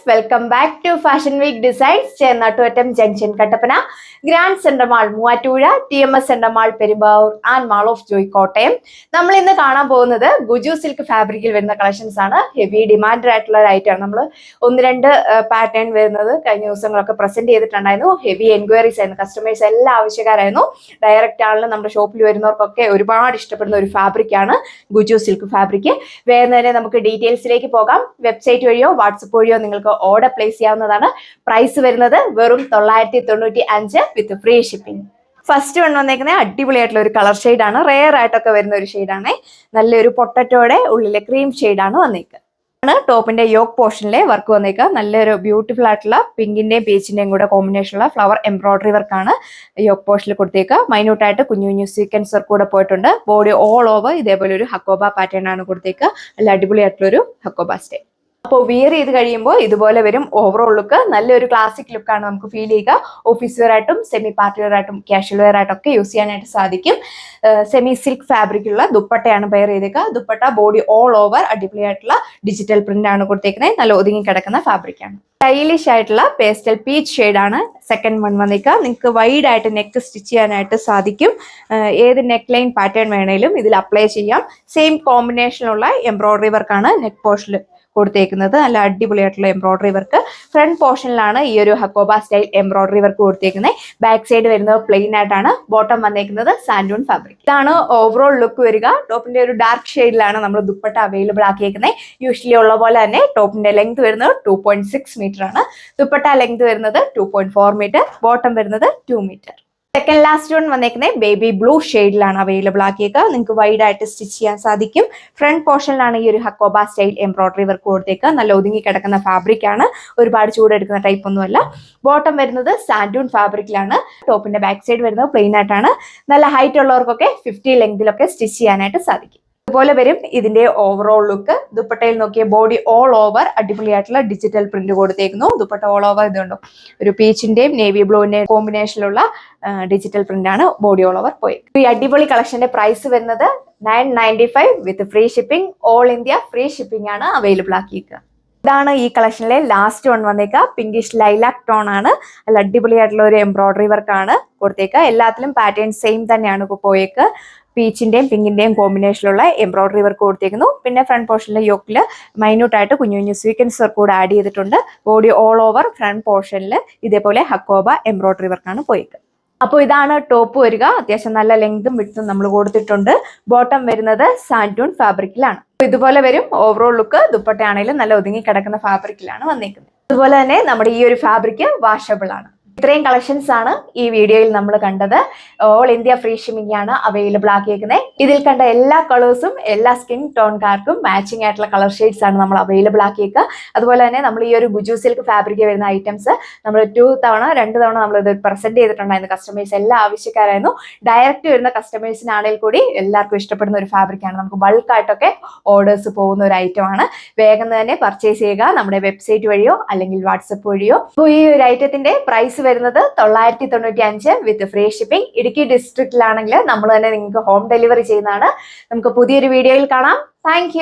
Welcome back to Fashion Week Designs Chennattuvattam junction Kattappana, Grand Central Mall Muvattupuzha, TMS Central Mall Perumbavoor and Mall of Joy Kottayam. നമ്മൾ ഇന്ന് കാണാൻ പോകുന്നത് Guju silk ഫാബ്രിക്കിൽ വരുന്ന കളക്ഷൻസ് ആണ്. ഹെവി ഡിമാൻഡ് ആയിട്ടുള്ള ഒരു ഐറ്റം. നമ്മൾ ഒന്ന് രണ്ട് പാറ്റേൺ വരുന്നത് കഴിഞ്ഞ ദിവസങ്ങളൊക്കെ പ്രസന്റ് ചെയ്തിട്ടുണ്ടായിരുന്നു. ഹെവി എൻക്വയറീസ് ആയിരുന്നു, കസ്റ്റമേഴ്സ് എല്ലാ ആവശ്യക്കാരായിരുന്നു. ഡയറക്റ്റ് ആണെങ്കിലും നമ്മുടെ ഷോപ്പിൽ വരുന്നവർക്കൊക്കെ ഒരുപാട് ഇഷ്ടപ്പെടുന്ന ഒരു ഫാബ്രിക് ആണ് ഗുജു സിൽക്ക് ഫാബ്രിക്. വേഗം തന്നെ നമുക്ക് ഡീറ്റെയിൽസിലേക്ക് പോകാം. വെബ്സൈറ്റ് വഴിയോ വാട്സപ്പ് വഴിയോ നിങ്ങൾക്ക് ഓർഡർ പ്ലേസ് ചെയ്യാവുന്നതാണ്. പ്രൈസ് വരുന്നത് വെറും 995 വിത്ത് ഫ്രീ ഷിപ്പിംഗ്. ഫസ്റ്റ് വന്നേക്കുന്നത് അടിപൊളിയായിട്ടുള്ള ഒരു കളർ ഷെയ്ഡ് ആണ്. റെയർ ആയിട്ടൊക്കെ വരുന്ന ഒരു ഷെയ്ഡാണ്. നല്ലൊരു പൊട്ടറ്റോയുടെ ഉള്ളിലെ ക്രീം ഷെയ്ഡാണ് വന്നേക്കുക. ടോപ്പിന്റെ യോക്ക് പോർഷനിലെ വർക്ക് വന്നേക്കുക. നല്ലൊരു ബ്യൂട്ടിഫുൾ ആയിട്ടുള്ള പിങ്കിന്റെയും പീച്ചിന്റെയും കൂടെ കോമ്പിനേഷനുള്ള ഫ്ലവർ എംബ്രോയിഡറി വർക്കാണ് യോക്ക് പോർഷനിൽ കൊടുത്തേക്കുക. മൈന്യൂട്ടായിട്ട് കുഞ്ഞു കുഞ്ഞു സീക്വൻസ് വർക്ക് കൂടെ പോയിട്ടുണ്ട്. ബോഡി ഓൾ ഓവർ ഇതേപോലെ ഒരു ഹക്കോബ പാറ്റേൺ ആണ് കൊടുത്തേക്കുക. നല്ല അടിപൊളിയായിട്ടുള്ള ഒരു ഹക്കോബ സ്റ്റൈൽ. അപ്പോൾ വിയർ ചെയ്ത് കഴിയുമ്പോൾ ഇതുപോലെ വരും. ഓവറോൾ ലുക്ക് നല്ലൊരു ക്ലാസിക് ലുക്കാണ് നമുക്ക് ഫീൽ ചെയ്യുക. ഓഫീസ് വെയർ ആയിട്ടും സെമി പാർട്ടി വെയർ ആയിട്ടും കാഷ്വൽ വെയർ ആയിട്ടും ഒക്കെ യൂസ് ചെയ്യാനായിട്ട് സാധിക്കും. സെമി സിൽക്ക് ഫാബ്രിക്കുള്ള ദുപ്പട്ടയാണ് പെയർ ചെയ്തേക്കുക. ദുപ്പട്ട ബോഡി ഓൾ ഓവർ അടിപൊളിയായിട്ടുള്ള ഡിജിറ്റൽ പ്രിന്റ് ആണ് കൊടുത്തേക്കുന്നത്. നല്ല ഒതുങ്ങി കിടക്കുന്ന ഫാബ്രിക് ആണ്. സ്റ്റൈലിഷ് ആയിട്ടുള്ള പേസ്റ്റൽ പീച്ച് ഷെയ്ഡാണ് സെക്കൻഡ് വൺ വന്നേക്കുക. നിങ്ങൾക്ക് വൈഡ് ആയിട്ട് നെക്ക് സ്റ്റിച്ച് ചെയ്യാനായിട്ട് സാധിക്കും. ഏത് നെക്ക് ലൈൻ പാറ്റേൺ വേണേലും ഇതിൽ അപ്ലൈ ചെയ്യാം. സെയിം കോമ്പിനേഷനിലുള്ള എംബ്രോയിഡറി വർക്കാണ് നെക്ക് പോർഷനിൽ കൊടുത്തേക്കുന്നത്. നല്ല അടിപൊളിയായിട്ടുള്ള എംബ്രോയിഡറി വർക്ക്. ഫ്രണ്ട് പോർഷനിലാണ് ഈ ഒരു ഹക്കോബ സ്റ്റൈൽ എംബ്രോയിഡറി വർക്ക് കൊടുത്തേക്കുന്നത്. ബാക്ക് സൈഡ് വരുന്നത് പ്ലെയിൻ ആയിട്ടാണ്. ബോട്ടം വന്നേക്കുന്നത് സാൻഡൂൺ ഫാബ്രിക്. ഇതാണ് ഓവറോൾ ലുക്ക് വരിക. ടോപ്പിന്റെ ഒരു ഡാർക്ക് ഷെയ്ഡിലാണ് നമ്മൾ ദുപ്പട്ട അവൈലബിൾ ആക്കിയേക്കുന്നത്. യൂഷ്വലി ഉള്ള പോലെ തന്നെ ടോപ്പിന്റെ ലെങ്ത് വരുന്നത് 2.6 മീറ്റർ ആണ്. ദുപ്പട്ട ലെങ്ത് വരുന്നത് 2.4 മീറ്റർ. ബോട്ടം വരുന്നത് 2 മീറ്റർ. സെക്കൻഡ് ലാസ്റ്റ് വൺ വന്നേക്കുന്നത് ബേബി ബ്ലൂ ഷെയ്ഡിലാണ് അവൈലബിൾ ആക്കിയേക്കുക. നിങ്ങൾക്ക് വൈഡ് ആയിട്ട് സ്റ്റിച്ച് ചെയ്യാൻ സാധിക്കും. ഫ്രണ്ട് പോർഷനിലാണ് ഈ ഒരു ഹക്കോബ സ്റ്റൈൽ എംബ്രോയിഡറി വർക്ക് കൊടുത്തേക്കുക. നല്ല ഒതുങ്ങി കിടക്കുന്ന ഫാബ്രിക് ആണ്. ഒരുപാട് ചൂടെടുക്കുന്ന ടൈപ്പ് ഒന്നുമല്ല. ബോട്ടം വരുന്നത് സാൻഡൂൺ ഫാബ്രിക്കിലാണ്. ടോപ്പിന്റെ ബാക്ക് സൈഡ് വരുന്നത് പ്ലെയിൻ ആയിട്ടാണ്. നല്ല ഹൈറ്റ് ഉള്ളവർക്കൊക്കെ 50 ലെങ്തിലൊക്കെ സ്റ്റിച്ച് ചെയ്യാനായിട്ട് സാധിക്കും. അതുപോലെ വരും ഇതിന്റെ ഓവറോൾ ലുക്ക്. ദുപ്പട്ടയിൽ നോക്കിയ ബോഡി ഓൾ ഓവർ അടിപൊളിയായിട്ടുള്ള ഡിജിറ്റൽ പ്രിന്റ് കൊടുത്തേക്കുന്നു. ദുപ്പട്ട ഓൾ ഓവർ ഇതുണ്ടോ ഒരു പീച്ചിന്റെയും നേവി ബ്ലൂവിന്റെയും കോമ്പിനേഷനിലുള്ള ഡിജിറ്റൽ പ്രിന്റ് ആണ് ബോഡി ഓൾ ഓവർ പോയി. ഈ അടിപൊളി കളക്ഷന്റെ പ്രൈസ് വരുന്നത് 995 with free shipping. All India free shipping ആണ് അവൈലബിൾ ആക്കിയിരിക്കുക. ഇതാണ് ഈ കളക്ഷനിലെ ലാസ്റ്റ് വൺ വന്നേക്കുക. പിങ്കിഷ് ലൈലാക് ടോൺ ആണ്. നല്ല അടിപൊളിയായിട്ടുള്ള ഒരു എംബ്രോയിഡറി വർക്കാണ് കൊടുത്തേക്കുക. എല്ലാത്തിലും പാറ്റേൺ സെയിം തന്നെയാണ് പോയേക്ക്. പീച്ചിന്റെയും പിങ്കിന്റെയും കോമ്പിനേഷനിലുള്ള എംബ്രോയിഡറി വർക്ക് കൊടുത്തേക്കുന്നു. പിന്നെ ഫ്രണ്ട് പോർഷനിലെ യോക്കിൽ മൈന്യൂട്ടായിട്ട് കുഞ്ഞു കുഞ്ഞു സ്വീക്വൻസ് വർക്ക് കൂടെ ആഡ് ചെയ്തിട്ടുണ്ട്. ബോഡി ഓൾ ഓവർ ഫ്രണ്ട് പോർഷനിൽ ഇതേപോലെ ഹക്കോബ എംബ്രോയിഡറി വർക്കാണ് പോയേക്ക്. അപ്പോൾ ഇതാണ് ടോപ്പ് വരിക. അത്യാവശ്യം നല്ല ലെങ്തും വിഡ്ത്തും നമ്മൾ കൊടുത്തിട്ടുണ്ട്. ബോട്ടം വരുന്നത് സാൻഡൂൺ ഫാബ്രിക്കിലാണ്. ഇതുപോലെ വരും ഓവറോൾ ലുക്ക്. ദുപ്പട്ടയാണെങ്കിലും നല്ല ഒതുങ്ങി കിടക്കുന്ന ഫാബ്രിക്കിലാണ് വന്നിരിക്കുന്നത്. അതുപോലെ തന്നെ നമ്മുടെ ഈ ഒരു ഫാബ്രിക് വാഷബിൾ ആണ്. ഇത്രയും കളക്ഷൻസ് ആണ് ഈ വീഡിയോയിൽ നമ്മൾ കണ്ടത്. ഓൾ ഇന്ത്യ ഫ്രീ ഷിപ്പിംഗ് ആണ് അവൈലബിൾ ആക്കിയേക്കുന്നത്. ഇതിൽ കണ്ട എല്ലാ കളേഴ്സും എല്ലാ സ്കിൻ ടോൺകാർക്കും മാച്ചിങ് ആയിട്ടുള്ള കളർ ഷെയ്ഡ്സ് ആണ് നമ്മൾ അവൈലബിൾ ആക്കിയേക്കുക. അതുപോലെ തന്നെ നമ്മൾ ഈ ഒരു ഗുജു സിൽക്ക് ഫാബ്രിക് വരുന്ന ഐറ്റംസ് നമ്മൾ 2 തവണ നമ്മൾ ഇത് പ്രസന്റ് ചെയ്തിട്ടുണ്ടായിരുന്നു. കസ്റ്റമേഴ്സ് എല്ലാ ആവശ്യക്കാരായിരുന്നു. ഡയറക്റ്റ് വരുന്ന കസ്റ്റമേഴ്സിനാണെങ്കിൽ കൂടി എല്ലാവർക്കും ഇഷ്ടപ്പെടുന്ന ഒരു ഫാബ്രിക് ആണ്. നമുക്ക് ബൾക്കായിട്ടൊക്കെ ഓർഡേഴ്സ് പോകുന്ന ഒരു ഐറ്റം ആണ്. വേഗം തന്നെ പർച്ചേസ് ചെയ്യുക, നമ്മുടെ വെബ്സൈറ്റ് വഴിയോ അല്ലെങ്കിൽ വാട്സപ്പ് വഴിയോ. അപ്പോൾ ഈ ഒരു ഐറ്റത്തിന്റെ പ്രൈസ് വരുന്നത് 995 വിത്ത് ഫ്രീ ഷിപ്പിംഗ്. ഇടുക്കി ഡിസ്ട്രിക്റ്റിലാണെങ്കിൽ നമ്മൾ തന്നെ നിങ്ങൾക്ക് ഹോം ഡെലിവറി ചെയ്യുന്നതാണ്. നമുക്ക് പുതിയൊരു വീഡിയോയിൽ കാണാം. താങ്ക്